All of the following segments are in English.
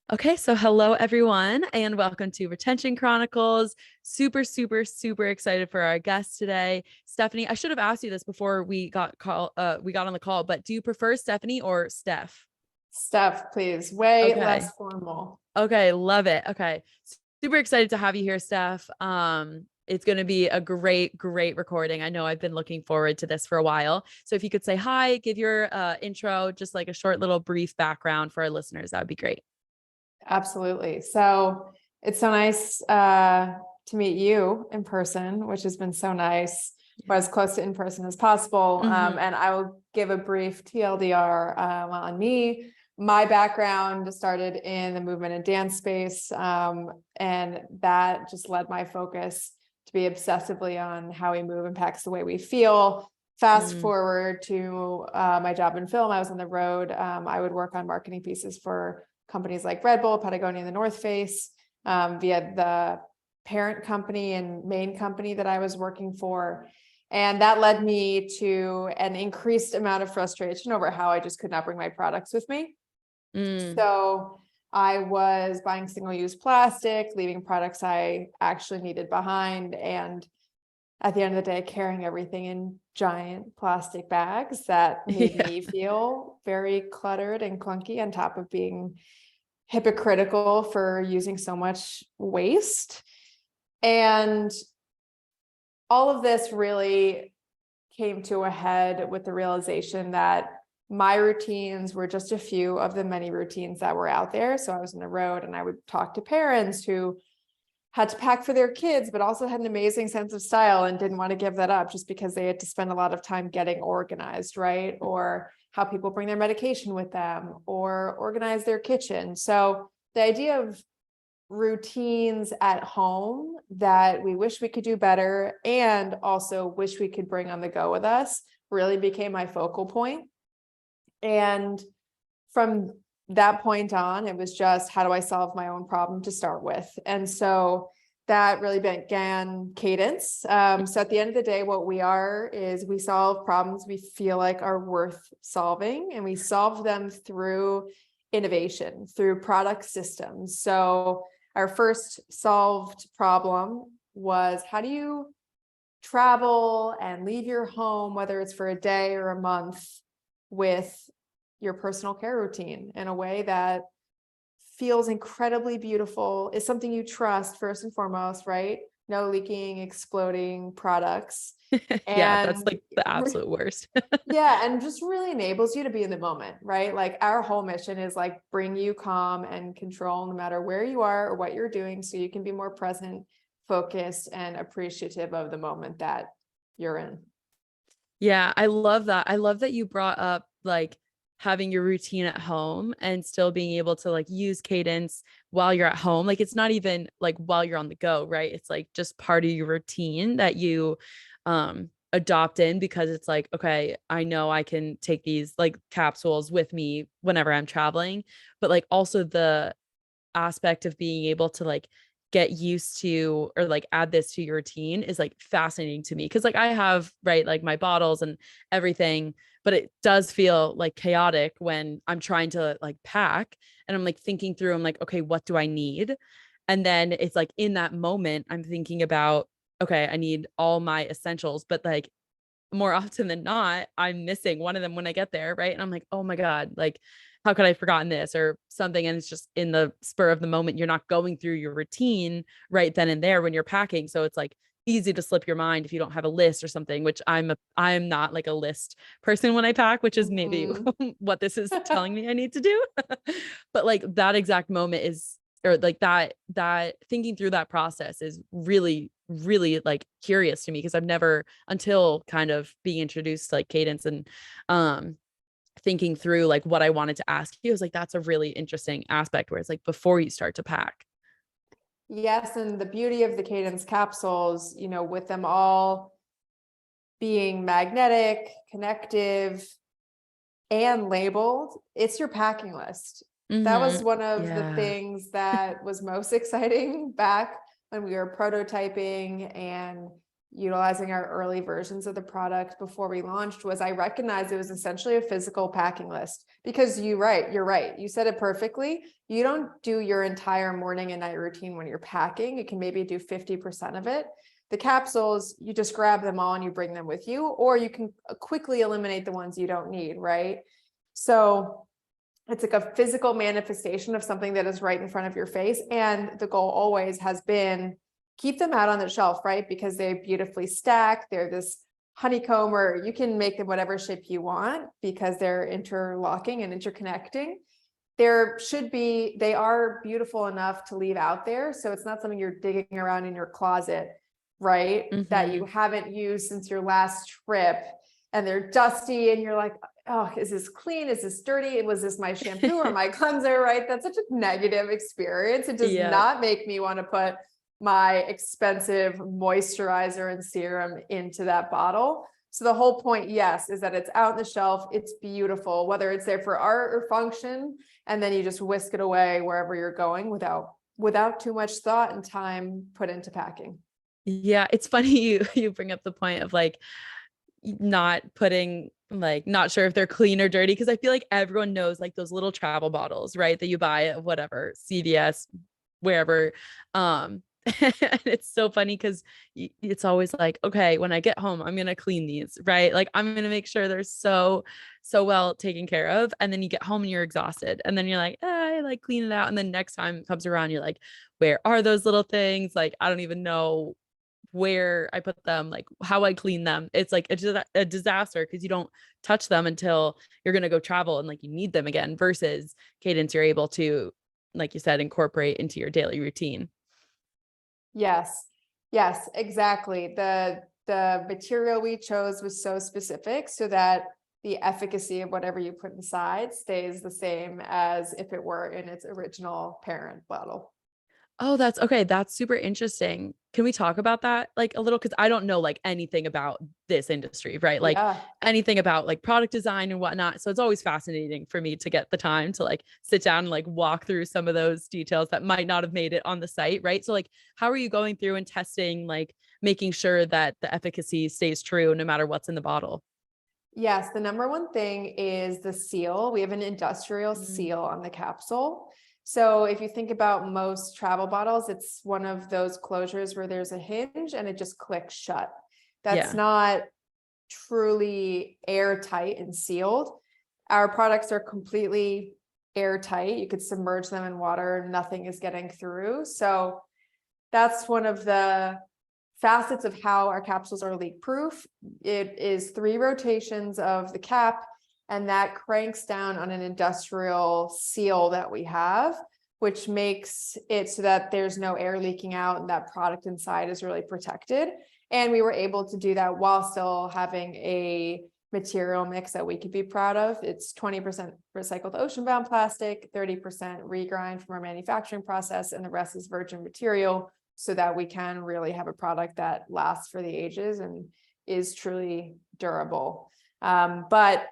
Okay, so hello everyone, and welcome to Retention Chronicles. Super excited for our guest today, Stephanie. I should have asked you this before we got on the call, but do you prefer Stephanie or Steph? Steph, please. Way Okay. less formal. Okay, love it. Okay. Super excited to have you here, Steph. It's going to be a great recording. I know I've been looking forward to this for a while. So if you could say hi, give your intro, just like a short little brief background for our listeners, that would be great. Absolutely. So it's so nice to meet you in person, which has been so nice, or as close to in person as possible. And I will give a brief TLDR on me. My background started in the movement and dance space, and that just led my focus to be obsessively on how we move impacts the way we feel. Fast forward to my job in film. I was on the road. I would work on marketing pieces for companies like Red Bull, Patagonia, and the North Face, via the parent company and main company that I was working for. And that led me to an increased amount of frustration over how I just could not bring my products with me. So I was buying single-use plastic, leaving products I actually needed behind, and at the end of the day, carrying everything in giant plastic bags that made me feel very cluttered and clunky, on top of being hypocritical for using so much waste. And all of this really came to a head with the realization that my routines were just a few of the many routines that were out there. So I was on the road and I would talk to parents who had to pack for their kids, but also had an amazing sense of style and didn't want to give that up just because they had to spend a lot of time getting organized, right? Or how people bring their medication with them or organize their kitchen. So the idea of routines at home that we wish we could do better and also wish we could bring on the go with us really became my focal point. And from that point on, it was just, how do I solve my own problem to start with? And so that really began Cadence. So at the end of the day, what we are is we solve problems we feel like are worth solving, and we solve them through innovation, through product systems. So our first solved problem was, how do you travel and leave your home, whether it's for a day or a month, with your personal care routine in a way that feels incredibly beautiful, is something you trust first and foremost, right? No leaking, exploding products. Yeah, that's And like the absolute worst. yeah, and just really enables you to be in the moment, right? Like our whole mission is like bring you calm and control no matter where you are or what you're doing, so you can be more present, focused, and appreciative of the moment that you're in. Yeah, I love that. I love that you brought up like having your routine at home and still being able to like use Cadence while you're at home. Like it's not even like while you're on the go, right? It's like just part of your routine that you adopt in, because it's like, okay, I know I can take these like capsules with me whenever I'm traveling, but like also the aspect of being able to like get used to or like add this to your routine is like fascinating to me, because like I have, right, like my bottles and everything, but it does feel like chaotic when I'm trying to like pack and I'm like thinking through, I'm like, okay, what do I need? And then it's like in that moment I'm thinking about, okay, I need all my essentials, but like more often than not, I'm missing one of them when I get there, right? And I'm like, oh my God, like, how could I have forgotten this or something? And it's just in the spur of the moment. You're not going through your routine right then and there when you're packing. So it's like easy to slip your mind if you don't have a list or something, which I'm not like a list person when I pack, which is maybe what this is telling me I need to do. But like that exact moment is, or like that thinking through that process is really like curious to me, because I've never, until kind of being introduced to like Cadence and thinking through like what I wanted to ask you, I was like, that's a really interesting aspect where it's like before you start to pack. Yes, and the beauty of the Cadence capsules, with them all being magnetic, connective, and labeled, it's your packing list. That was one of the Yeah. things that was most exciting back when we were prototyping and utilizing our early versions of the product before we launched was I recognized it was essentially a physical packing list, because you're right. You said it perfectly. You don't do your entire morning and night routine when you're packing. You can maybe do 50% of it. The capsules, you just grab them all and you bring them with you, or you can quickly eliminate the ones you don't need, right? So it's like a physical manifestation of something that is right in front of your face. And the goal always has been keep them out on the shelf, right? Because they beautifully stack. They're this honeycomb, or you can make them whatever shape you want because they're interlocking and interconnecting. They are beautiful enough to leave out there. So it's not something you're digging around in your closet, right? That you haven't used since your last trip, and they're dusty and you're like, oh, is this clean? Is this dirty? Was this my shampoo or my cleanser, right? That's such a negative experience. It does not make me want to put my expensive moisturizer and serum into that bottle. So the whole point, yes, is that it's out on the shelf. It's beautiful, whether it's there for art or function, and then you just whisk it away wherever you're going without too much thought and time put into packing. Yeah, it's funny you bring up the point of like not putting, like, not sure if they're clean or dirty, because I feel like everyone knows like those little travel bottles, right, that you buy at whatever CVS, wherever. And it's so funny because it's always like, okay, when I get home, I'm gonna clean these, right? Like I'm gonna make sure they're so well taken care of. And then you get home and you're exhausted, and then you're like, I like clean it out. And then next time it comes around, you're like, where are those little things? Like I don't even know where I put them, like how I clean them. It's like a disaster because you don't touch them until you're going to go travel and like you need them again, versus Cadence, you're able to, like you said, incorporate into your daily routine. Yes, exactly. The material we chose was so specific so that the efficacy of whatever you put inside stays the same as if it were in its original parent bottle. Oh, that's okay. That's super interesting. Can we talk about that like a little? Because I don't know like anything about this industry, right? Like Yeah. anything about like product design and whatnot. So it's always fascinating for me to get the time to like sit down and like walk through some of those details that might not have made it on the site, right? So like, how are you going through and testing, like making sure that the efficacy stays true no matter what's in the bottle? Yes, the number one thing is the seal. We have an industrial Mm. seal on the capsule. So if you think about most travel bottles, it's one of those closures where there's a hinge and it just clicks shut. That's Yeah. not truly airtight and sealed. Our products are completely airtight. You could submerge them in water, nothing is getting through. So that's one of the facets of how our capsules are leak proof. It is 3 rotations of the cap, and that cranks down on an industrial seal that we have, which makes it so that there's no air leaking out and that product inside is really protected. And we were able to do that while still having a material mix that we could be proud of. It's 20% recycled ocean-bound plastic, 30% regrind from our manufacturing process, and the rest is virgin material, so that we can really have a product that lasts for the ages and is truly durable. But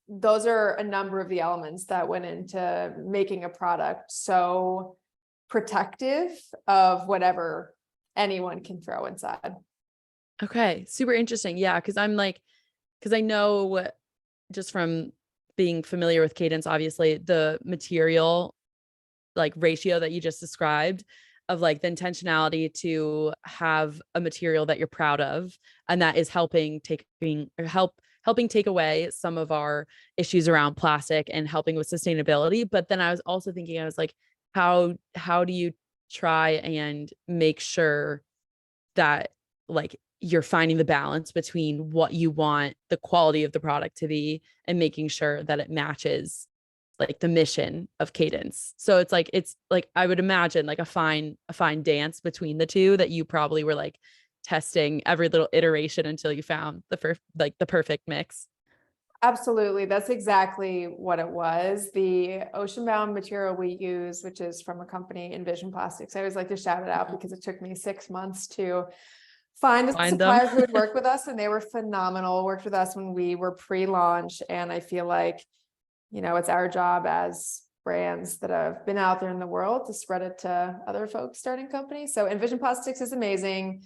those are a number of the elements that went into making a product so protective of whatever anyone can throw inside. Okay. Super interesting. Yeah. Because I know just from being familiar with Cadence, obviously the material like ratio that you just described, of like the intentionality to have a material that you're proud of, and that is helping take away some of our issues around plastic and helping with sustainability. But then I was also thinking, I was like, how do you try and make sure that like you're finding the balance between what you want the quality of the product to be and making sure that it matches like the mission of Cadence. So it's like I would imagine like a fine dance between the two, that you probably were like testing every little iteration until you found the perfect mix. Absolutely. That's exactly what it was. The ocean-bound material we use, which is from a company, Envision Plastics. I always like to shout it out because it took me 6 months to find a Find them. supplier who would work with us, and they were phenomenal, worked with us when we were pre-launch. And I feel like, it's our job as brands that have been out there in the world to spread it to other folks starting companies. So Envision Plastics is amazing.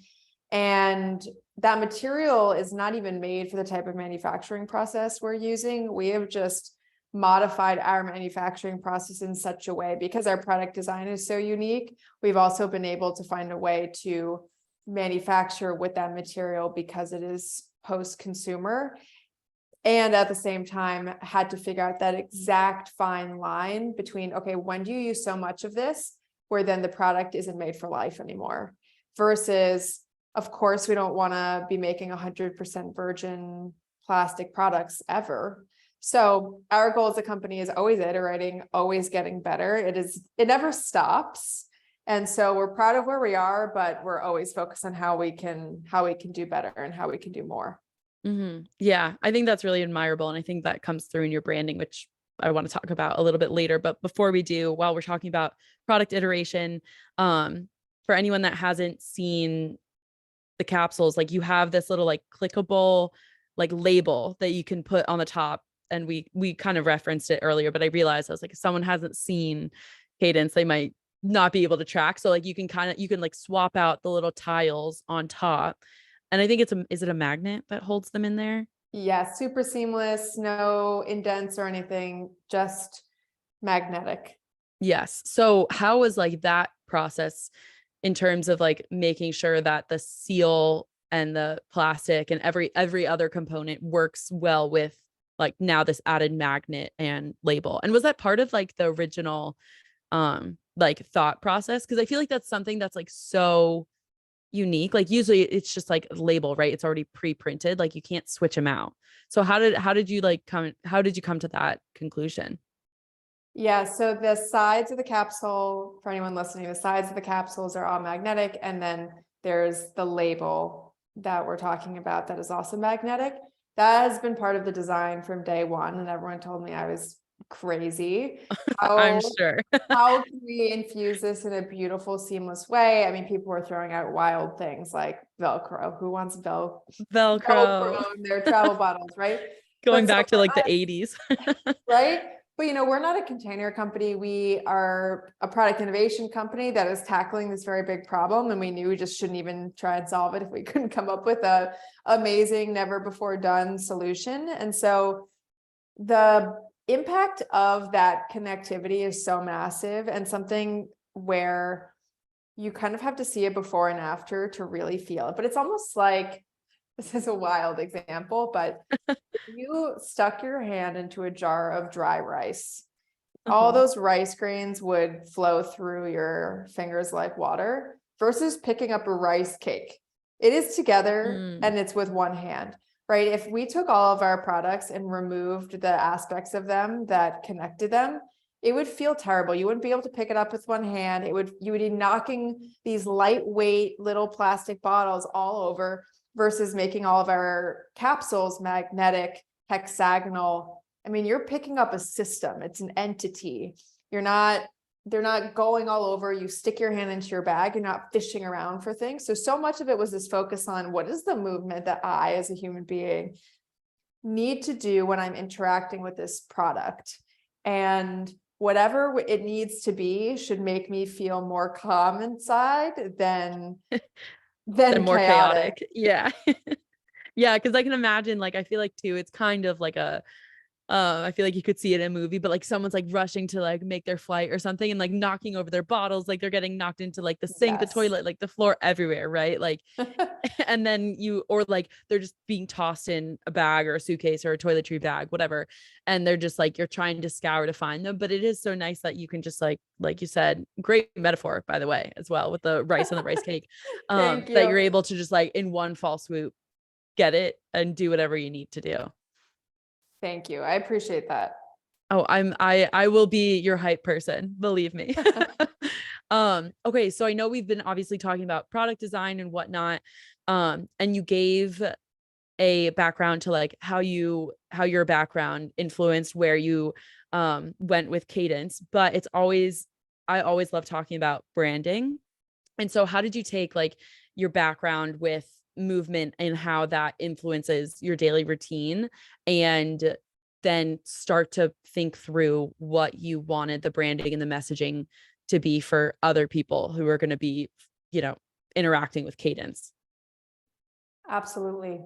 And that material is not even made for the type of manufacturing process we're using. We have just modified our manufacturing process in such a way, because our product design is so unique. We've also been able to find a way to manufacture with that material because it is post-consumer. And at the same time, had to figure out that exact fine line between, okay, when do you use so much of this where then the product isn't made for life anymore, versus, of course, we don't want to be making 100% virgin plastic products ever. So our goal as a company is always iterating, always getting better. It never stops. And so we're proud of where we are, but we're always focused on how we can do better and how we can do more. Yeah, I think that's really admirable. And I think that comes through in your branding, which I want to talk about a little bit later. But before we do, while we're talking about product iteration, for anyone that hasn't seen the capsules, like you have this little like clickable like label that you can put on the top. And we kind of referenced it earlier, but I realized I was like, if someone hasn't seen Cadence, they might not be able to track. So like you can like swap out the little tiles on top. And I think is it a magnet that holds them in there? Yeah, super seamless, no indents or anything, just magnetic. Yes. So how was like that process in terms of like making sure that the seal and the plastic and every other component works well with like now this added magnet and label? And was that part of like the original like thought process? Because I feel like that's something that's like so unique. Like usually it's just like a label, right? It's already pre-printed, like you can't switch them out. So how did you come to that conclusion? Yeah, so the sides of the capsule, for anyone listening, the sides of the capsules are all magnetic, and then there's the label that we're talking about that is also magnetic. That has been part of the design from day one, and everyone told me I was crazy. I'm How sure. how can we infuse this in a beautiful, seamless way? I mean, people were throwing out wild things like Velcro. Who wants Velcro. Velcro in their travel bottles, right? Going But so back to for like the us, 80s. right? But we're not a container company. We are a product innovation company that is tackling this very big problem. And we knew we just shouldn't even try and solve it if we couldn't come up with a amazing, never before done solution. And so the impact of that connectivity is so massive, and something where you kind of have to see it before and after to really feel it. But it's almost like, this is a wild example, but you stuck your hand into a jar of dry rice, all Uh-huh. those rice grains would flow through your fingers like water, versus picking up a rice cake. It is together Mm. and it's with one hand, right? If we took all of our products and removed the aspects of them that connected them, it would feel terrible. You wouldn't be able to pick it up with one hand. You would be knocking these lightweight little plastic bottles all over, versus making all of our capsules magnetic, hexagonal. I mean, you're picking up a system. It's an entity. They're not going all over. You stick your hand into your bag. You're not fishing around for things. So much of it was this focus on, what is the movement that I, as a human being, need to do when I'm interacting with this product? And whatever it needs to be should make me feel more calm inside than Then more chaotic. chaotic. Yeah. Yeah, because I can imagine, like, I feel like too, it's kind of like a I feel like you could see it in a movie, but like someone's like rushing to like make their flight or something and like knocking over their bottles, like they're getting knocked into like the sink, the Yes. toilet, like the floor, everywhere, right? Like, and then or like they're just being tossed in a bag or a suitcase or a toiletry bag, whatever. And they're just like, you're trying to scour to find them. But it is so nice that you can just like you said, great metaphor, by the way, as well, with the rice and the rice cake, Thank that you. you're able to just like in one fall swoop, get it and do whatever you need to do. Thank you. I appreciate that. Oh, I will be your hype person, believe me. Okay, so I know we've been obviously talking about product design and whatnot. And you gave a background to like how your background influenced where you went with Cadence, but I always love talking about branding. And so how did you take like your background with movement and how that influences your daily routine, and then start to think through what you wanted the branding and the messaging to be for other people who are going to be, you know, interacting with Cadence? Absolutely.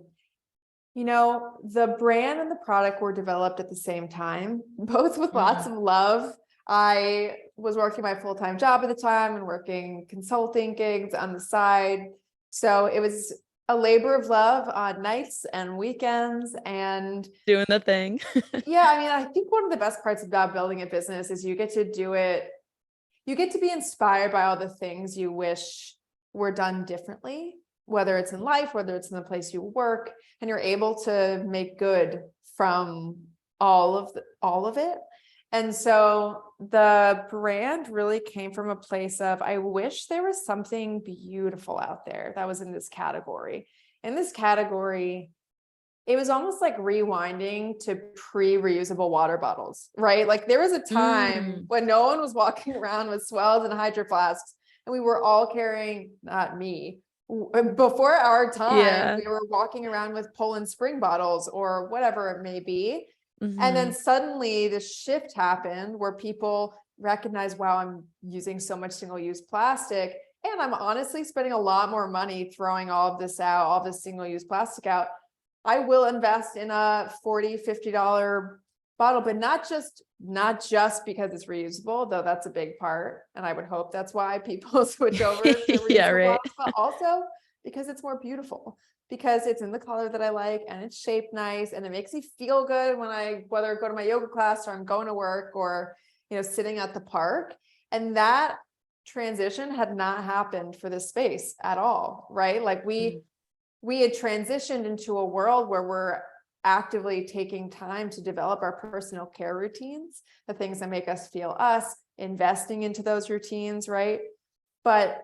You know, the brand and the product were developed at the same time, both with lots Mm. of love. I was working my full-time job at the time and working consulting gigs on the side. So it was a labor of love on nights and weekends. And Doing the thing. yeah, I mean, I think one of the best parts about building a business is you get to do it, you get to be inspired by all the things you wish were done differently, whether it's in life, whether it's in the place you work, and you're able to make good from all of it. And so the brand really came from a place of, I wish there was something beautiful out there that was in this category. In this category, it was almost like rewinding to pre-reusable water bottles, right? Like there was a time Mm. when no one was walking around with swells and hydro flasks, and we were all carrying, not me, before our time, Yeah. we were walking around with Poland Spring bottles or whatever it may be. And then Mhm. suddenly the shift happened where people recognize, wow, I'm using so much single-use plastic, and I'm honestly spending a lot more money throwing all of this out, all this single-use plastic out. I will invest in a $40, $50 bottle, but not just because it's reusable, though that's a big part. And I would hope that's why people switch over to Yeah, reusable right. bottles, but also because it's more beautiful, because it's in the color that I like and it's shaped nice and it makes me feel good when I, whether I go to my yoga class or I'm going to work or, you know, sitting at the park. And that transition had not happened for this space at all, right? Like Mm. we had transitioned into a world where we're actively taking time to develop our personal care routines, the things that make us feel us, investing into those routines, right? But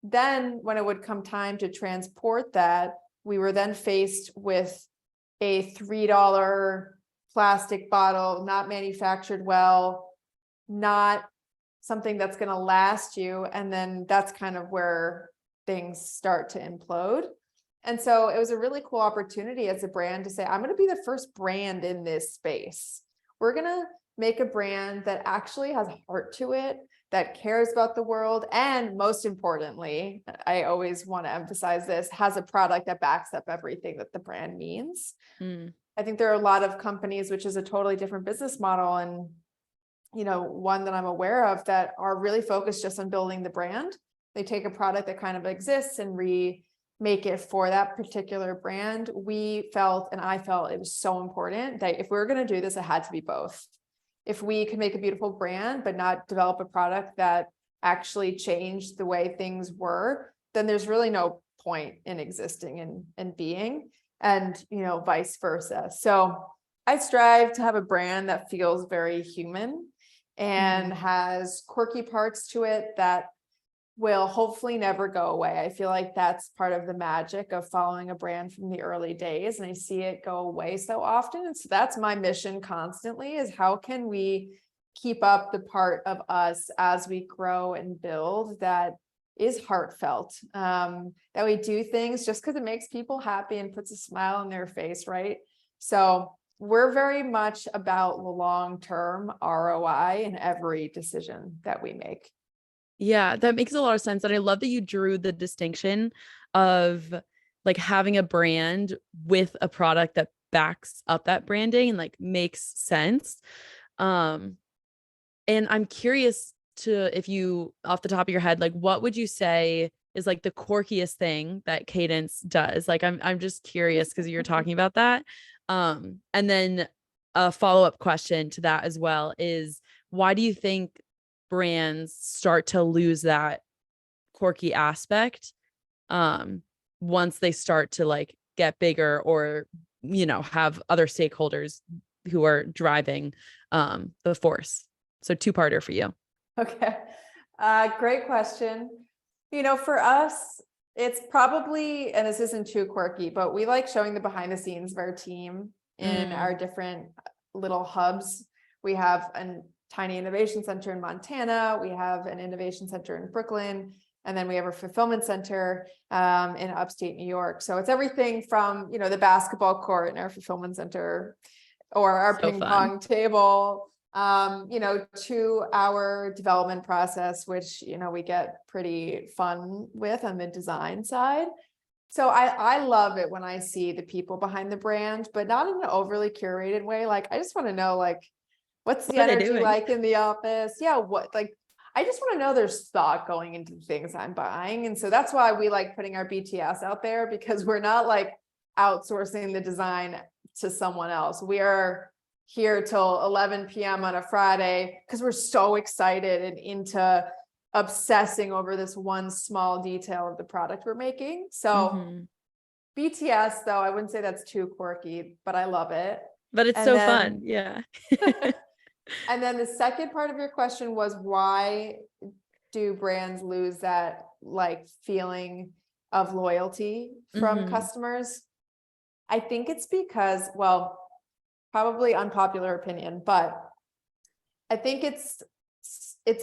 then when it would come time to transport that, we were then faced with a $3 plastic bottle, not manufactured well, not something that's going to last you. And then that's kind of where things start to implode. And so it was a really cool opportunity as a brand to say, I'm going to be the first brand in this space. We're going to make a brand that actually has heart to it, that cares about the world. And most importantly, I always want to emphasize this, has a product that backs up everything that the brand means. Mm. I think there are a lot of companies, which is a totally different business model. And, you know, one that I'm aware of that are really focused just on building the brand. They take a product that kind of exists and make it for that particular brand. We felt, and I felt it was so important that if we were going to do this, it had to be both. If we could make a beautiful brand, but not develop a product that actually changed the way things were, then there's really no point in existing and being, and, you know, vice versa. So I strive to have a brand that feels very human and Mhm. has quirky parts to it that will hopefully never go away. I feel like that's part of the magic of following a brand from the early days, and I see it go away so often. And so that's my mission constantly, is how can we keep up the part of us as we grow and build that is heartfelt, that we do things just because it makes people happy and puts a smile on their face, right? So we're very much about the long-term ROI in every decision that we make. Yeah, that makes a lot of sense. And I love that you drew the distinction of like having a brand with a product that backs up that branding and like makes sense. Um, and I'm curious to if you off the top of your head, like what would you say is like the quirkiest thing that Cadence does? Like I'm just curious because you're talking about that. And then a follow-up question to that as well is why do you think brands start to lose that quirky aspect um once they start to like get bigger or have other stakeholders who are driving the force? So two-parter for you. Okay. Great question. You know, for us, it's probably, and this isn't too quirky, but we like showing the behind the scenes of our team in Mm, our different little hubs. We have a tiny innovation center in Montana. We have an innovation center in Brooklyn. And then we have a fulfillment center in upstate New York. So it's everything from, you know, the basketball court in our fulfillment center or our so ping fun. pong table, you know, to our development process, which, you know, we get pretty fun with on the design side. So I love it when I see the people behind the brand, but not in an overly curated way. Like, I just want to know, like, what's the What are they energy doing? like in the office? Yeah, what, like, I just want to know there's thought going into the things I'm buying. And so that's why we like putting our BTS out there, because we're not like outsourcing the design to someone else. We are here till 11 p.m. on a Friday because we're so excited and into obsessing over this one small detail of the product we're making. So Hmm. BTS, though, I wouldn't say that's too quirky, but I love it. But it's And so fun. then Yeah. and then the second part of your question was, why do brands lose that like feeling of loyalty from Hmm. customers? I think it's because, well, probably unpopular opinion, but I think it's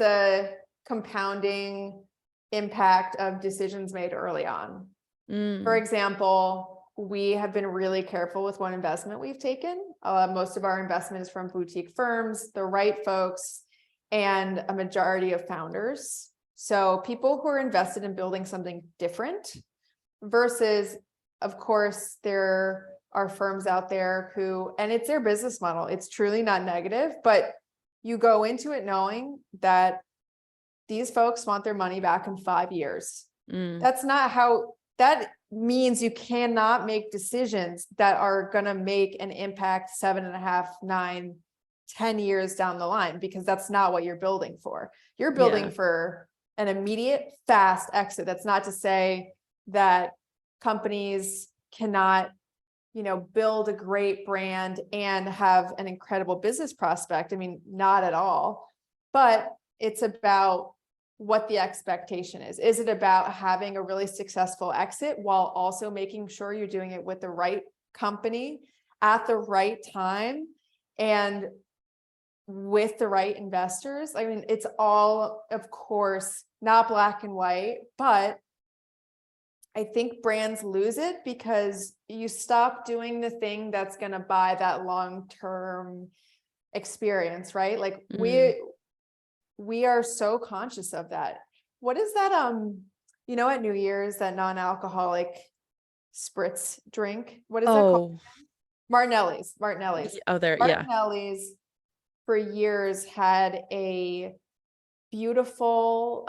a compounding impact of decisions made early on. For Mm. example, we have been really careful with what investment we've taken. Most of our investment is from boutique firms, the right folks, and a majority of founders. So people who are invested in building something different versus, of course, there are firms out there who, and it's their business model. It's truly not negative, but you go into it knowing that these folks want their money back in 5 years. Mm. That's not how, that means you cannot make decisions that are going to make an impact 7.5, 9, 10 years down the line, because that's not what you're building for. You're Yeah. building for an immediate, fast exit. That's not to say that companies cannot, build a great brand and have an incredible business prospect. I mean, not at all, but it's about what the expectation is. Is it about having a really successful exit while also making sure you're doing it with the right company at the right time and with the right investors? I mean, it's all, of course, not black and white, but I think brands lose it because you stop doing the thing that's going to buy that long-term experience, right? Like Mm. we are so conscious of that. What is that? At New Year's, that non-alcoholic spritz drink. What is that called? Oh, Martinelli's. oh, there. Yeah. Martinelli's for years had a beautiful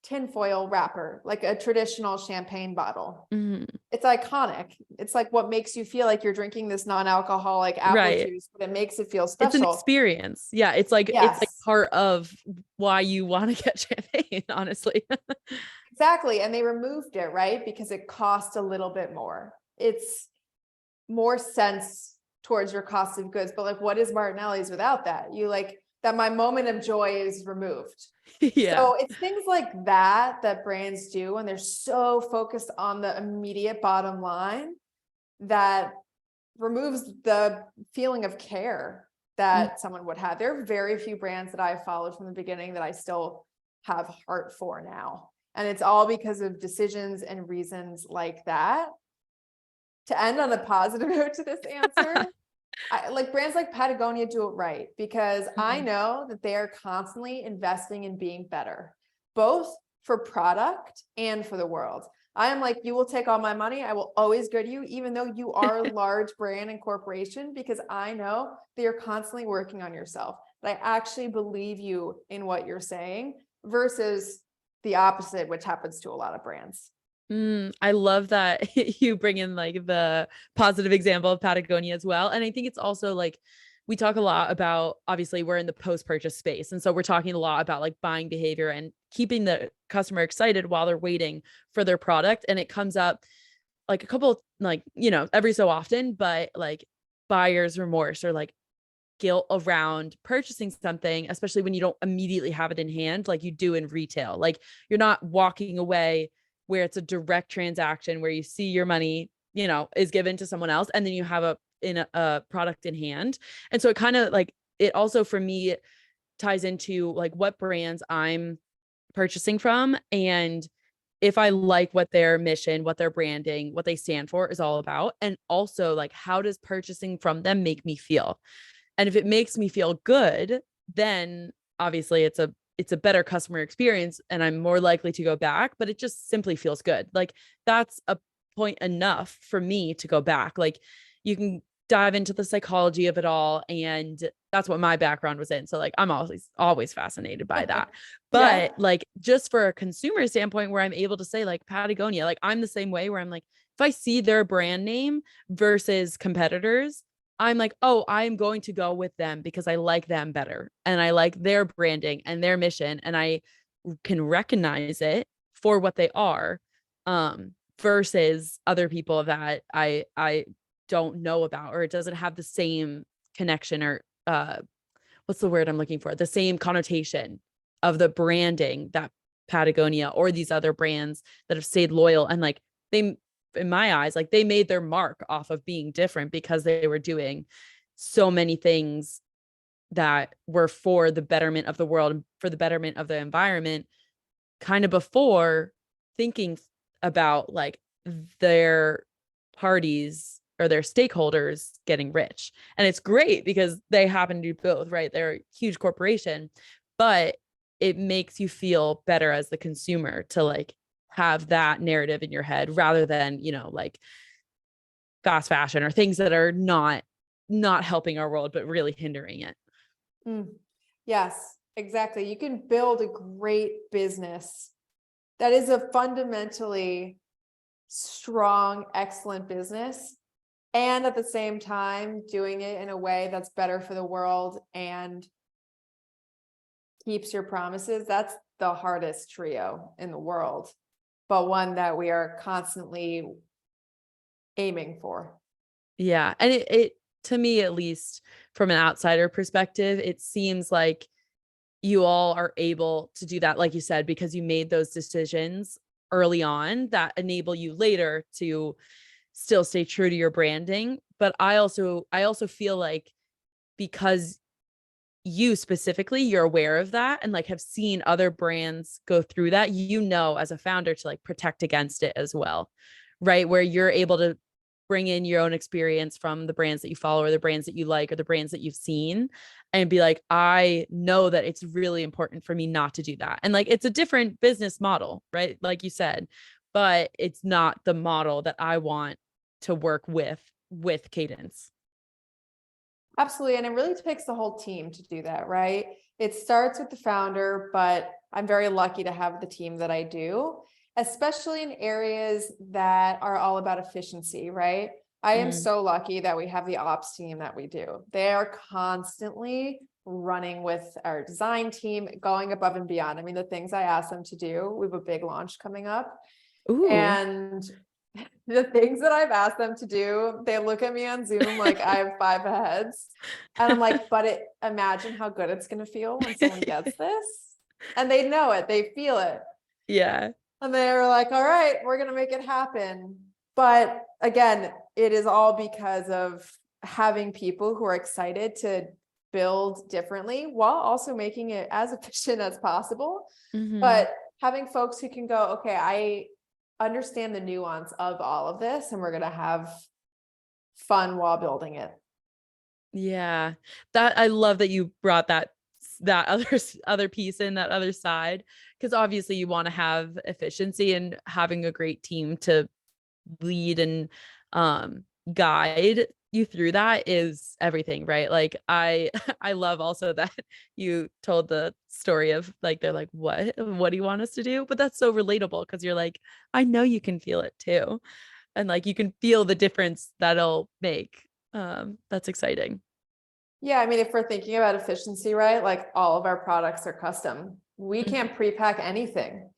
tinfoil wrapper, like a traditional champagne bottle. Hmm. It's iconic. It's like what makes you feel like you're drinking this non-alcoholic apple Right. juice, but it makes it feel It's an special. experience. Yeah. It's like Yes, part of why you want to get champagne, honestly. exactly. And they removed it, right? Because it cost a little bit more. It's more sense towards your cost of goods. But like, what is Martinelli's without that? You like that my moment of joy is removed. Yeah. So it's things like that brands do, and they're so focused on the immediate bottom line that removes the feeling of care Mm. that someone would have. There are very few brands that I've followed from the beginning that I still have heart for now. And it's all because of decisions and reasons like that. To end on a positive note to this answer, I like brands like Patagonia do it right, because I Mhm. know that they are constantly investing in being better, both for product and for the world. I am like, you will take all my money. I will always go to you, even though you are a large brand and corporation, because I know that you're constantly working on yourself. But I actually believe you in what you're saying versus the opposite, which happens to a lot of brands. I love that you bring in like the positive example of Patagonia as well. And I think it's also like we talk a lot about, obviously we're in the post-purchase space. And so we're talking a lot about like buying behavior and keeping the customer excited while they're waiting for their product. And it comes up like a couple, like, every so often, but like buyer's remorse or like guilt around purchasing something, especially when you don't immediately have it in hand, like you do in retail. Like you're not walking away where it's a direct transaction where you see your money, is given to someone else and then you have a product in hand. And so it kind of like it also for me ties into like what brands I'm purchasing from and if I like what their mission, what their branding, what they stand for is all about. And also like how does purchasing from them make me feel? And if it makes me feel good, then obviously it's a better customer experience and I'm more likely to go back, but it just simply feels good. Like that's a point enough for me to go back. Like you can dive into the psychology of it all, and that's what my background was in. So like I'm always fascinated by that. Yeah. But like just for a consumer standpoint where I'm able to say like Patagonia, like I'm the same way where I'm like, if I see their brand name versus competitors, I'm like, oh, I'm going to go with them because I like them better and I like their branding and their mission, and I can recognize it for what they are, versus other people that I don't know about, or it doesn't have the same connection, or what's the word I'm looking for? The same connotation of the branding that Patagonia or these other brands that have stayed loyal, and like they, in my eyes, like they made their mark off of being different because they were doing so many things that were for the betterment of the world, for the betterment of the environment, kind of before thinking about like their parties or their stakeholders getting rich. And it's great because they happen to do both, right? They're a huge corporation, but it makes you feel better as the consumer to like have that narrative in your head rather than, you know, like fast fashion or things that are not helping our world but really hindering it. Mm. Yes, exactly. You can build a great business that is a fundamentally strong, excellent business, and at the same time doing it in a way that's better for the world and keeps your promises. That's the hardest trio in the world, but one that we are constantly aiming for. Yeah. And it to me, at least from an outsider perspective, it seems like you all are able to do that, like you said, because you made those decisions early on that enable you later to still stay true to your branding. But I also feel like because you specifically, you're aware of that and like have seen other brands go through that, you know, as a founder to like protect against it as well, right? Where you're able to bring in your own experience from the brands that you follow or the brands that you like or the brands that you've seen and be like, I know that it's really important for me not to do that. And like it's a different business model, right? Like you said, but it's not the model that I want to work with Cadence. Absolutely. And it really takes the whole team to do that, right? It starts with the founder, but I'm very lucky to have the team that I do, especially in areas that are all about efficiency, right? I am Mm. so lucky that we have the ops team that we do. They are constantly running with our design team, going above and beyond. I mean, the things I ask them to do, we have a big launch coming up. Ooh. And the things that I've asked them to do, they look at me on Zoom like I have 5 heads. And I'm like, but imagine how good it's going to feel when someone gets this. And they know it, they feel it. Yeah. And they're like, all right, we're going to make it happen. But again, it is all because of having people who are excited to build differently while also making it as efficient as possible. Mm-hmm. But having folks who can go, okay, I understand the nuance of all of this, and we're going to have fun while building it. Yeah. That I love that you brought that other piece in, that other side, because obviously you want to have efficiency, and having a great team to lead and guide you through that is everything, right? Like I I love also that you told the story of like they're like, what do you want us to do? But that's so relatable because you're like, I know you can feel it too, and like you can feel the difference that'll make. That's exciting. Yeah, I mean, if we're thinking about efficiency, right? Like all of our products are custom. We Mhm. can't pre-pack anything.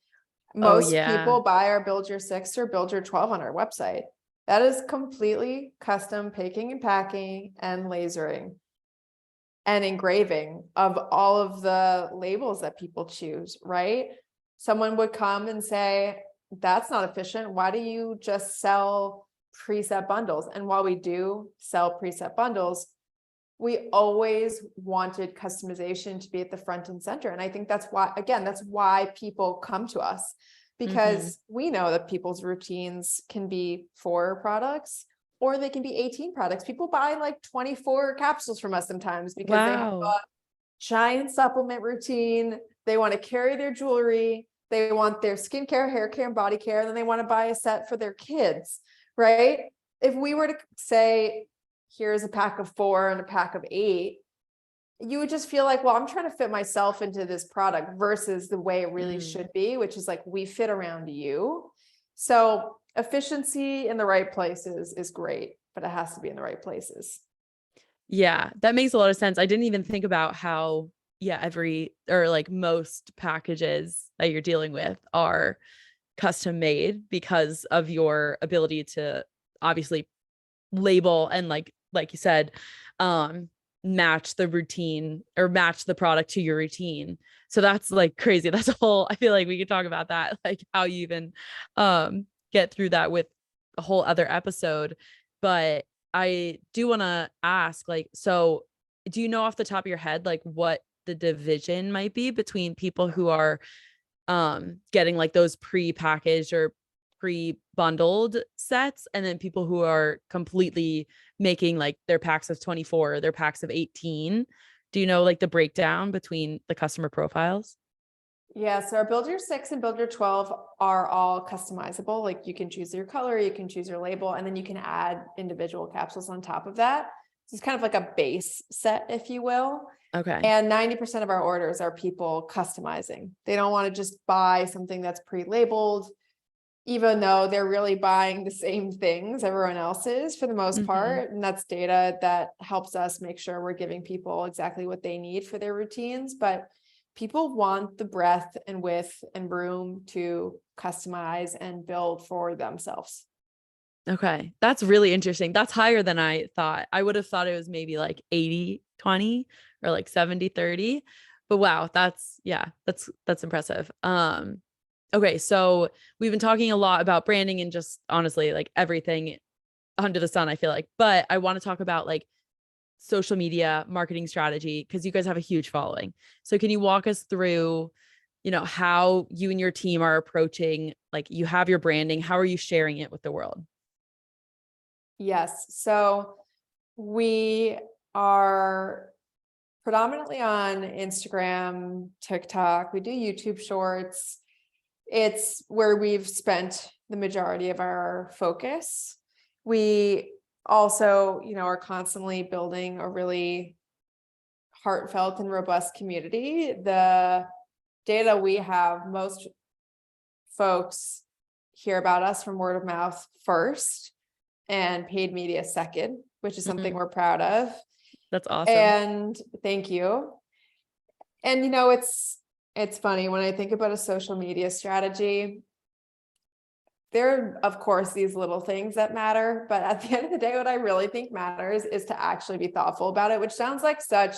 Oh Most yeah. people buy our Build Your 6 or Build Your 12 on our website. That is completely custom picking and packing and lasering and engraving of all of the labels that people choose, right? Someone would come and say, that's not efficient. Why do you just sell preset bundles? And while we do sell preset bundles, we always wanted customization to be at the front and center. And I think that's why, again, that's why people come to us, Mm-hmm. because we know that people's routines can be 4 products or they can be 18 products. People buy like 24 capsules from us sometimes because they have Wow. a giant supplement routine. They want to carry their jewelry. They want their skincare, hair care, and body care, and then they want to buy a set for their kids, right? If we were to say, here's a pack of 4 and a pack of 8, you would just feel like, well, I'm trying to fit myself into this product versus the way it really should be, which is like, we fit around you. So efficiency in the right places is great, but it has to be in the right places. Yeah, that makes a lot of sense. I didn't even think about how, yeah, every or like most packages that you're dealing with are custom made because of your ability to obviously label and like you said, um match the routine or match the product to your routine. So that's like crazy. That's a whole, I feel like we could talk about that, like how you even get through that with a whole other episode. But I do want to ask, like, so do you know off the top of your head like what the division might be between people who are getting like those pre-packaged or pre-bundled sets and then people who are completely making like their packs of 24 or their packs of 18? Do you know like the breakdown between the customer profiles? Yeah, so our Build Your 6 and Build Your 12 are all customizable. Like you can choose your color, you can choose your label, and then you can add individual capsules on top of that. So it's kind of like a base set, if you will. Okay. And 90% of our orders are people customizing. They don't want to just buy something that's pre-labeled, even though they're really buying the same things everyone else is for the most part. And that's data that helps us make sure we're giving people exactly what they need for their routines. But people want the breadth and width and room to customize and build for themselves. Okay. That's really interesting. That's higher than I thought. I would have thought it was maybe like 80-20 or like 70-30. But wow, that's impressive. Okay, so we've been talking a lot about branding and just honestly like everything under the sun, I feel like. But I want to talk about like social media marketing strategy because you guys have a huge following. So can you walk us through, how you and your team are approaching, like you have your branding, how are you sharing it with the world? Yes. So we are predominantly on Instagram, TikTok. We do YouTube shorts. It's where we've spent the majority of our focus. We also, are constantly building a really heartfelt and robust community. The data we have, most folks hear about us from word of mouth first and paid media second, which is something we're proud of. That's awesome. And thank you. And it's funny when I think about a social media strategy, there are, of course, these little things that matter, but at the end of the day, what I really think matters is to actually be thoughtful about it, which sounds like such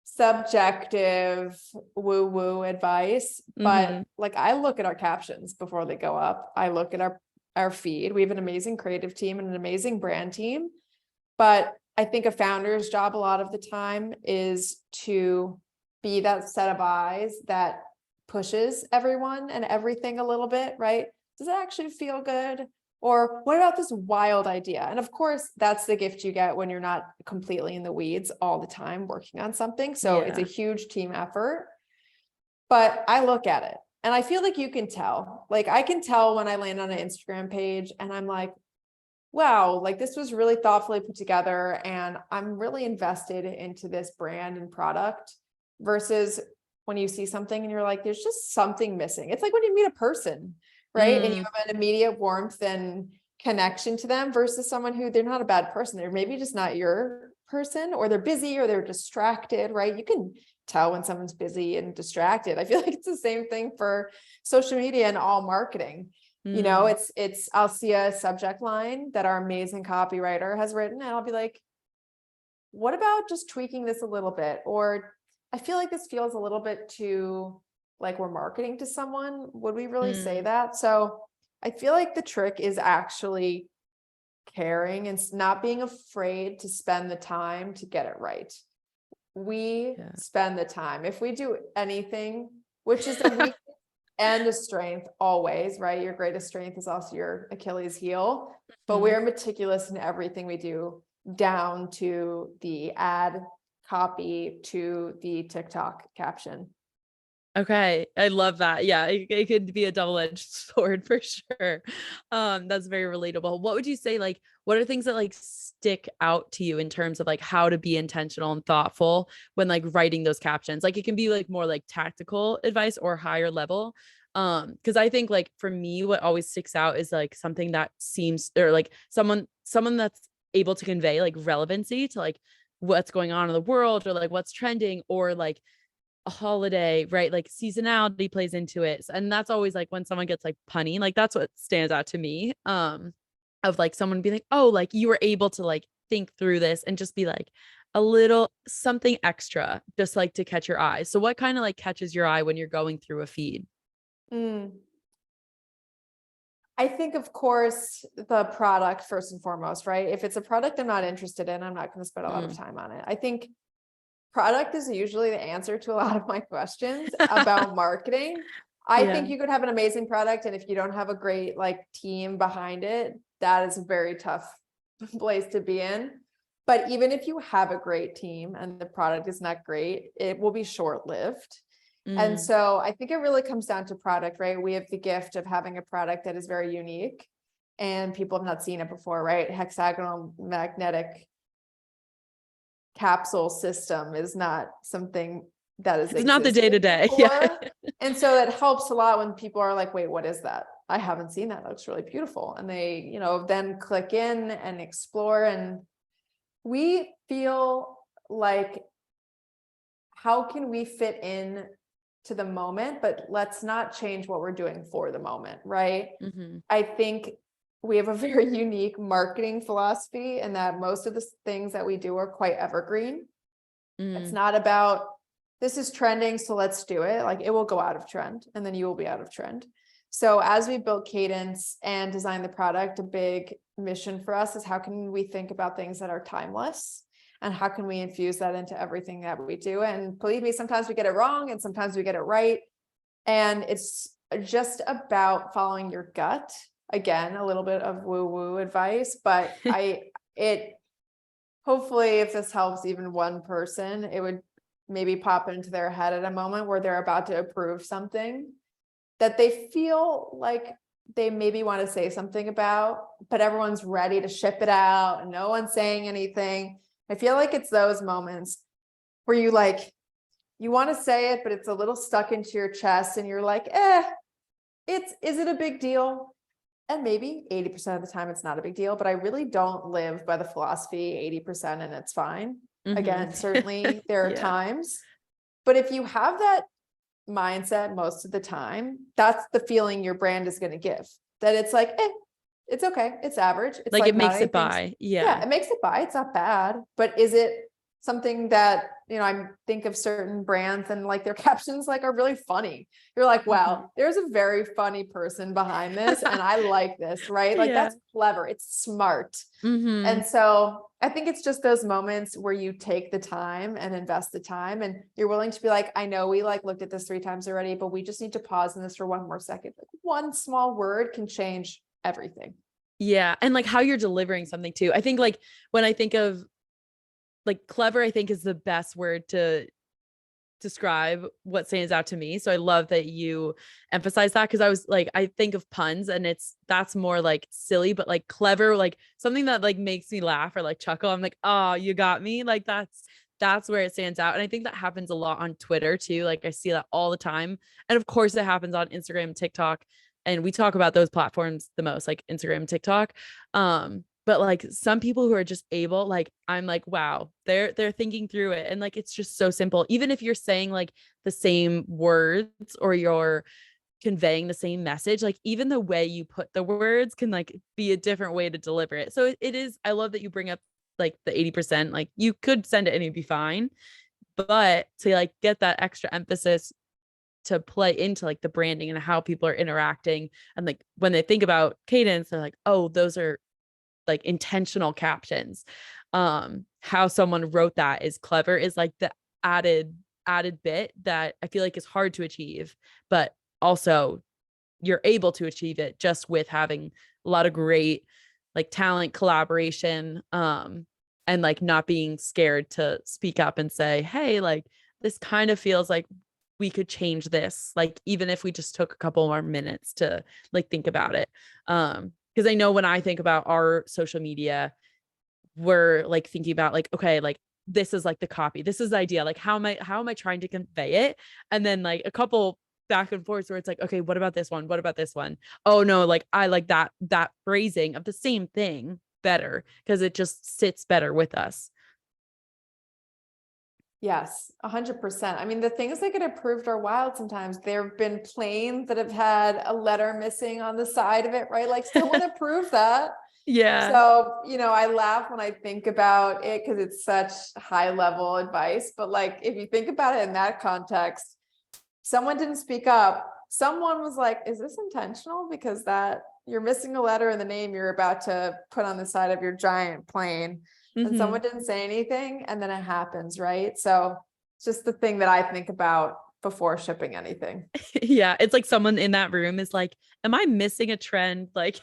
subjective woo-woo advice. But like, I look at our captions before they go up. I look at our feed. We have an amazing creative team and an amazing brand team. But I think a founder's job a lot of the time is to be that set of eyes that pushes everyone and everything a little bit, right? Does it actually feel good? Or what about this wild idea? And of course, that's the gift you get when you're not completely in the weeds all the time working on something. So it's a huge team effort. But I look at it and I feel like you can tell. Like I can tell when I land on an Instagram page and I'm like, wow, like this was really thoughtfully put together and I'm really invested into this brand and product, versus when you see something and you're like, there's just something missing. It's like when you meet a person, right? And you have an immediate warmth and connection to them versus someone who they're not a bad person. They're maybe just not your person, or they're busy or they're distracted, right? You can tell when someone's busy and distracted. I feel like it's the same thing for social media and all marketing. I'll see a subject line that our amazing copywriter has written and I'll be like, what about just tweaking this a little bit? Or I feel like this feels a little bit too like we're marketing to someone. Would we really say that? So I feel like the trick is actually caring and not being afraid to spend the time to get it right. We spend the time. If we do anything, which is a weakness and a strength always, right? Your greatest strength is also your Achilles heel, but we're meticulous in everything we do, down to the ad copy to the TikTok caption. Okay, I love that. Yeah, it could be a double-edged sword for sure. That's very relatable. What would you say, like, what are things that like stick out to you in terms of like how to be intentional and thoughtful when like writing those captions? Like it can be like more like tactical advice or higher level. Because I think like for me, what always sticks out is like something that seems or like someone that's able to convey like relevancy to like what's going on in the world or like what's trending or like a holiday, right? Like seasonality plays into it. And that's always like when someone gets like punny, like that's what stands out to me. Of like someone being like, oh, like you were able to like think through this and just be like a little something extra, just like to catch your eye. So what kind of like catches your eye when you're going through a feed? Mm. I think, of course, the product first and foremost, right? If it's a product I'm not interested in, I'm not going to spend a lot of Mm. time on it. I think product is usually the answer to a lot of my questions about marketing. I think Yeah. you could have an amazing product, and if you don't have a great like team behind it, that is a very tough place to be in. But even if you have a great team and the product is not great, it will be short-lived. And Mm. so I think it really comes down to product, right? We have the gift of having a product that is very unique and people have not seen it before, right? Hexagonal magnetic capsule system is not something that has It's not the day existed to day. Yeah. before. And so that helps a lot when people are like, wait, what is that? I haven't seen that. It looks really beautiful. And they, then click in and explore. And we feel like, how can we fit in to the moment, but let's not change what we're doing for the moment, right? Mm-hmm. I think we have a very unique marketing philosophy in that most of the things that we do are quite evergreen. It's Mm. not about this is trending, so let's do it. Like it will go out of trend and then you will be out of trend. So as we built Cadence and designed the product, a big mission for us is how can we think about things that are timeless and how can we infuse that into everything that we do? And believe me, sometimes we get it wrong and sometimes we get it right. And it's just about following your gut. Again, a little bit of woo-woo advice, but hopefully if this helps even one person, it would maybe pop into their head at a moment where they're about to approve something that they feel like they maybe want to say something about, but everyone's ready to ship it out and no one's saying anything. I feel like it's those moments where you want to say it, but it's a little stuck into your chest and you're like, is it a big deal? And maybe 80% of the time it's not a big deal, but I really don't live by the philosophy 80% and it's fine. Mm-hmm. Again, certainly there are Yeah. times, but if you have that mindset most of the time, that's the feeling your brand is going to give. That it's like, it's okay, it's average. It's Like like it not makes it anything. by. Yeah. Yeah, it makes it by. It's not bad, but is it something that I think of certain brands and like their captions like are really funny. You're like, Mm-hmm. wow, there's a very funny person behind this, and I like this, right? Like Yeah. that's clever. It's smart. Mm-hmm. And so I think it's just those moments where you take the time and invest the time and you're willing to be like, I know we like looked at this 3 times already, but we just need to pause in this for one more second. Like one small word can change everything. Yeah. And like how you're delivering something too. I think like when I think of like clever, I think is the best word to describe what stands out to me. So I love that you emphasize that because I was like, I think of puns and that's more like silly, but like clever, like something that like makes me laugh or like chuckle. I'm like, oh, you got me. Like that's where it stands out. And I think that happens a lot on Twitter too. Like I see that all the time. And of course it happens on Instagram, TikTok. And we talk about those platforms the most, like Instagram, TikTok. But like some people who are just able, like I'm like, wow, they're thinking through it. And like it's just so simple. Even if you're saying like the same words or you're conveying the same message, like even the way you put the words can like be a different way to deliver it. So it is, I love that you bring up like the 80%, like you could send it and it'd be fine. But to like get that extra emphasis to play into like the branding and how people are interacting. And like when they think about Cadence, they're like, oh, those are like intentional captions. How someone wrote that is clever is like the added bit that I feel like is hard to achieve, but also you're able to achieve it just with having a lot of great like talent collaboration, and like not being scared to speak up and say, hey, like this kind of feels like we could change this, like even if we just took a couple more minutes to like think about it. Because I know when I think about our social media, we're like thinking about like, okay, like this is like the copy, this is the idea, like how am I trying to convey it? And then like a couple back and forth where it's like, okay, what about this one, what about this one? Oh no, like I like that phrasing of the same thing better because it just sits better with us. Yes, 100%. I mean, the things that get approved are wild sometimes. There have been planes that have had a letter missing on the side of it, right? Like someone approved that. Yeah. So, I laugh when I think about it because it's such high level advice. But like, if you think about it in that context, someone didn't speak up. Someone was like, is this intentional? Because that you're missing a letter in the name you're about to put on the side of your giant plane. And Hmm. someone didn't say anything, and then it happens, right? So it's just the thing that I think about before shipping anything. Yeah, it's like someone in that room is like, am I missing a trend? Like,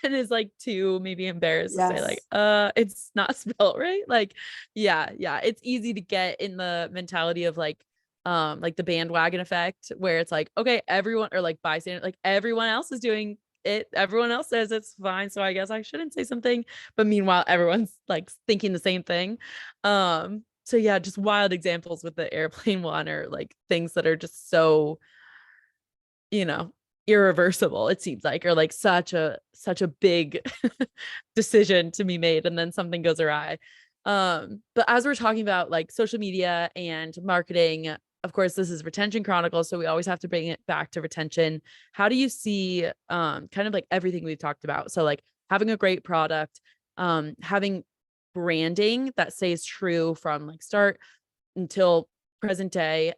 and is like too maybe embarrassed to say like, Yes. it's not spelled right. Like, yeah, it's easy to get in the mentality of like the bandwagon effect where it's like, okay, everyone, or like bystander, like everyone else is doing it, everyone else says it's fine, so I guess I shouldn't say something, but meanwhile everyone's like thinking the same thing. So yeah, just wild examples with the airplane one, or like things that are just so, you know, irreversible, it seems like, or like such a big decision to be made and then something goes awry. But as we're talking about like social media and marketing, of course this is retention chronicles, so we always have to bring it back to retention. How do you see kind of like everything we've talked about, so like having a great product, having branding that stays true from like start until present day,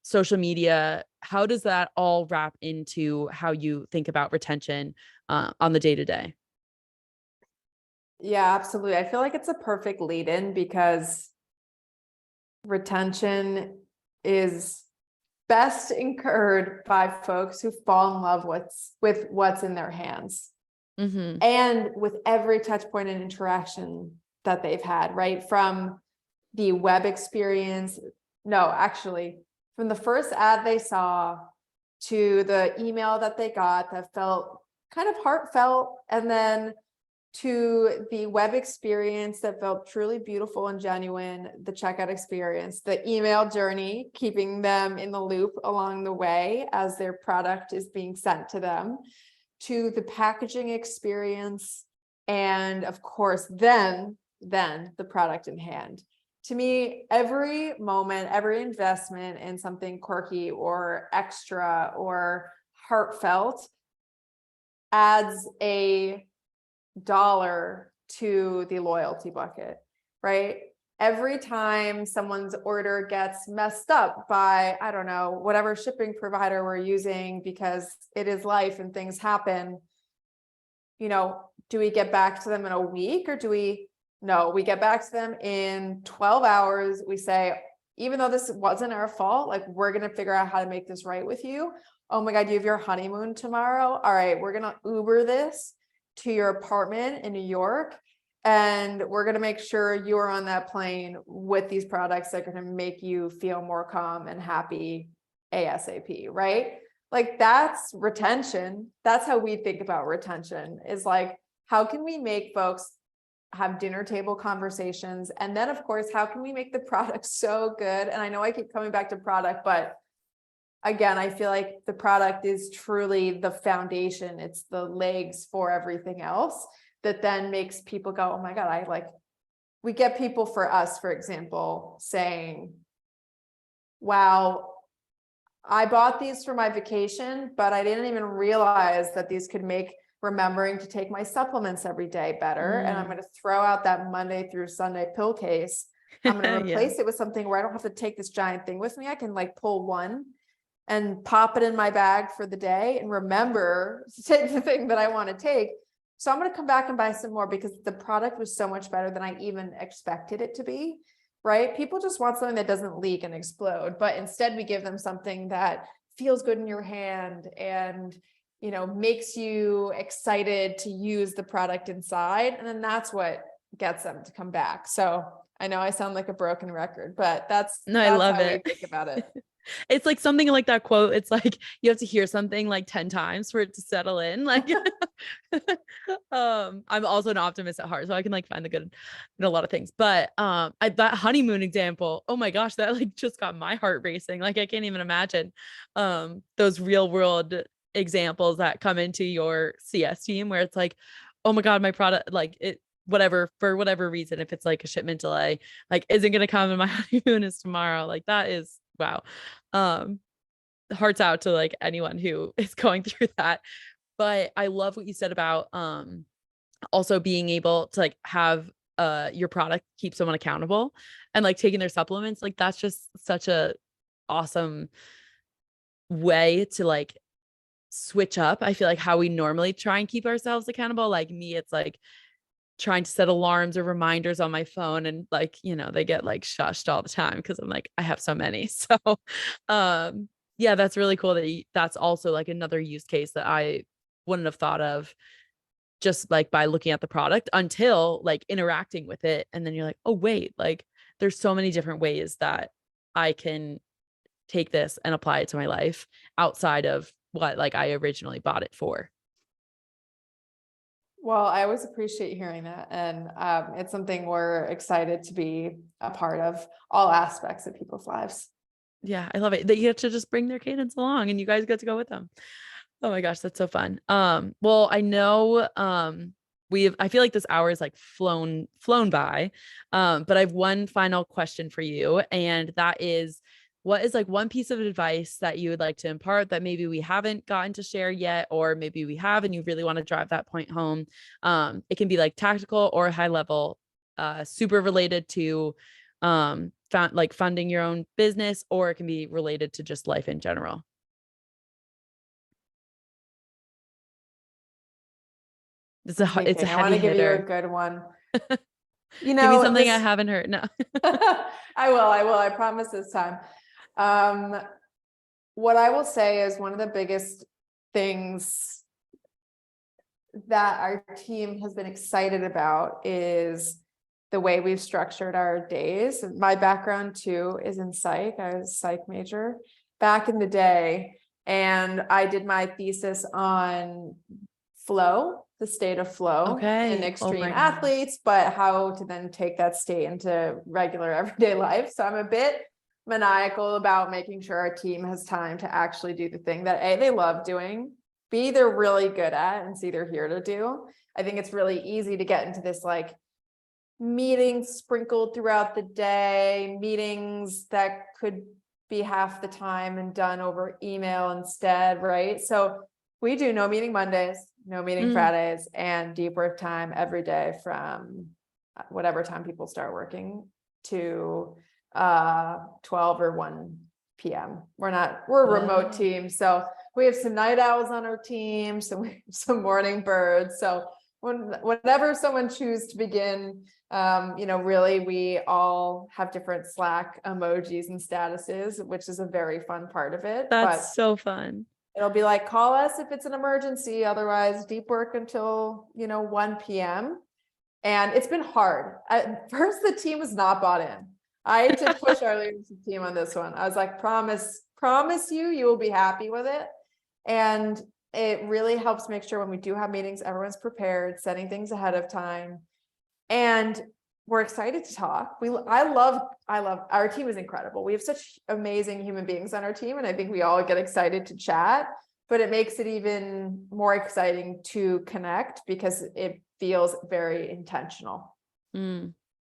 social media, how does that all wrap into how you think about retention on the day to day? Yeah, absolutely. I feel like it's a perfect lead in because retention is best incurred by folks who fall in love with what's in their hands Mm-hmm. and with every touch point and interaction that they've had, right? From the web experience, no, actually, from the first ad they saw to the email that they got that felt kind of heartfelt, and then to the web experience that felt truly beautiful and genuine, the checkout experience, the email journey, keeping them in the loop along the way as their product is being sent to them, to the packaging experience, and of course, then the product in hand. To me, every moment, every investment in something quirky or extra or heartfelt adds a dollar to the loyalty bucket, right? Every time someone's order gets messed up by, I don't know, whatever shipping provider we're using, because it is life and things happen, do we get back to them in a week, or no, we get back to them in 12 hours. We say, even though this wasn't our fault, like we're going to figure out how to make this right with you. Oh my God, you have your honeymoon tomorrow. All right, we're going to Uber this to your apartment in New York. And we're going to make sure you're on that plane with these products that are going to make you feel more calm and happy ASAP, right? Like that's retention. That's how we think about retention, is like, how can we make folks have dinner table conversations? And then of course, how can we make the product so good? And I know I keep coming back to product, but again, I feel like the product is truly the foundation. It's the legs for everything else that then makes people go, oh my God, we get people, for us, for example, saying, wow, I bought these for my vacation, but I didn't even realize that these could make remembering to take my supplements every day better. And I'm going to throw out that Monday through Sunday pill case. I'm going to Yeah. replace it with something where I don't have to take this giant thing with me. I can like pull one and pop it in my bag for the day and remember to take the thing that I want to take. So I'm going to come back and buy some more because the product was so much better than I even expected it to be, right? People just want something that doesn't leak and explode, but instead we give them something that feels good in your hand and, makes you excited to use the product inside. And then that's what gets them to come back. So I know I sound like a broken record, but that's No, I love how we it. think about it. It's like something like that quote. It's like you have to hear something like 10 times for it to settle in. Like I'm also an optimist at heart, so I can like find the good in a lot of things. But that honeymoon example, oh my gosh, that like just got my heart racing. Like I can't even imagine those real world examples that come into your CS team where it's like, oh my God, my product, like it, whatever, for whatever reason, if it's like a shipment delay, like isn't gonna come and my honeymoon is tomorrow. Like that is wow. Um, hearts out to like anyone who is going through that. But I love what you said about also being able to like have your product keep someone accountable and like taking their supplements. Like that's just such a awesome way to like switch up. I feel like how we normally try and keep ourselves accountable. Like me, it's like trying to set alarms or reminders on my phone, and like, you know, they get like shushed all the time because I'm like, I have so many. So yeah, that's really cool that that's also like another use case that I wouldn't have thought of just like by looking at the product until like interacting with it. And then you're like, oh wait, like there's so many different ways that I can take this and apply it to my life outside of what like I originally bought it for. Well, I always appreciate hearing that. And it's something we're excited to be a part of all aspects of people's lives. Yeah, I love it that you get to just bring their cadence along and you guys get to go with them. Oh my gosh, that's so fun. Well, I know I feel like this hour is like flown by. But I have one final question for you, and that is, what is like one piece of advice that you would like to impart that maybe we haven't gotten to share yet, or maybe we have and you really want to drive that point home? It can be like tactical or high level, super related to like funding your own business, or it can be related to just life in general. I'm It's a thinking, I want heavy to give you a hitter. good one. Give me something I haven't heard. No. I promise this time. What I will say is one of the biggest things that our team has been excited about is the way we've structured our days. My background too is in psych. I was a psych major back in the day, and I did my thesis on flow, the state of flow in Okay. Oh extreme my gosh. athletes, but how to then take that state into regular everyday life. So I'm a bit maniacal about making sure our team has time to actually do the thing that A, they love doing, B, they're really good at, and C, they're here to do. I think it's really easy to get into this like meetings sprinkled throughout the day, meetings that could be half the time and done over email instead, right? So we do no meeting Mondays, no meeting Fridays, and deep work time every day from whatever time people start working to 12 or 1 p.m. We're a remote team. So we have some night owls on our team, some morning birds. So whenever someone chooses to begin, really we all have different Slack emojis and statuses, which is a very fun part of it. That's so fun. It'll be like, call us if it's an emergency, otherwise deep work until 1 p.m. And it's been hard. At first, the team was not bought in. I had to push our leadership team on this one. I was like, promise you will be happy with it. And it really helps make sure when we do have meetings, everyone's prepared, setting things ahead of time. And we're excited to talk. I love our team is incredible. We have such amazing human beings on our team, and I think we all get excited to chat, but it makes it even more exciting to connect because it feels very intentional.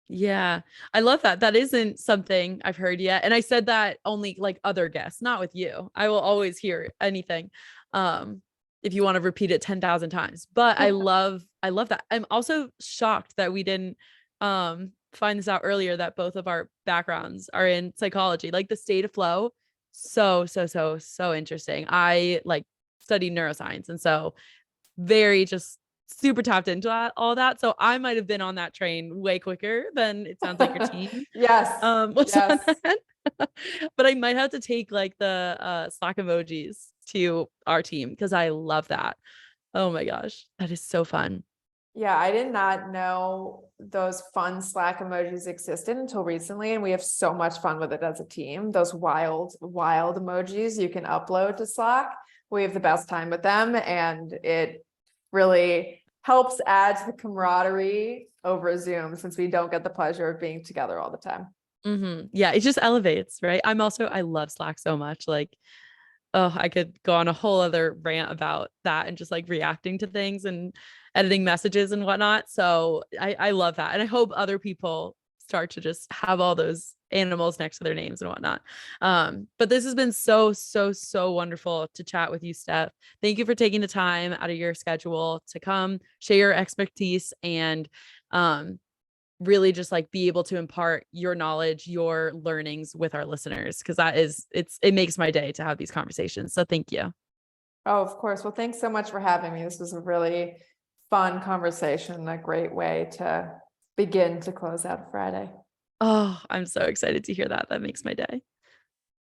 Yeah, I love that. That isn't something I've heard yet. And I said that only like other guests, not with you. I will always hear anything. If you want to repeat it 10,000 times, but I love that. I'm also shocked that we didn't find this out earlier, that both of our backgrounds are in psychology. Like the state of flow, so interesting. I like studied neuroscience, and so very just super tapped into all that. So I might have been on that train way quicker than it sounds like your team Yes. was on that. But I might have to take like the Slack emojis to our team because I love that. Oh my gosh, that is so fun. Yeah, I did not know those fun Slack emojis existed until recently, and we have so much fun with it as a team. Those wild, wild emojis you can upload to Slack. We have the best time with them, and it really helps add to the camaraderie over Zoom since we don't get the pleasure of being together all the time. Yeah, it just elevates, right? I love Slack so much. Like, oh, I could go on a whole other rant about that and just like reacting to things and editing messages and whatnot. So I love that. And I hope other people start to just have all those animals next to their names and whatnot. But this has been so, so, so wonderful to chat with you, Steph. Thank you for taking the time out of your schedule to come share your expertise and really just like be able to impart your knowledge, your learnings with our listeners. Cause it makes my day to have these conversations. So thank you. Oh, of course. Well, thanks so much for having me. This was a really fun conversation, a great way to begin to close out Friday. Oh, I'm so excited to hear that. That makes my day.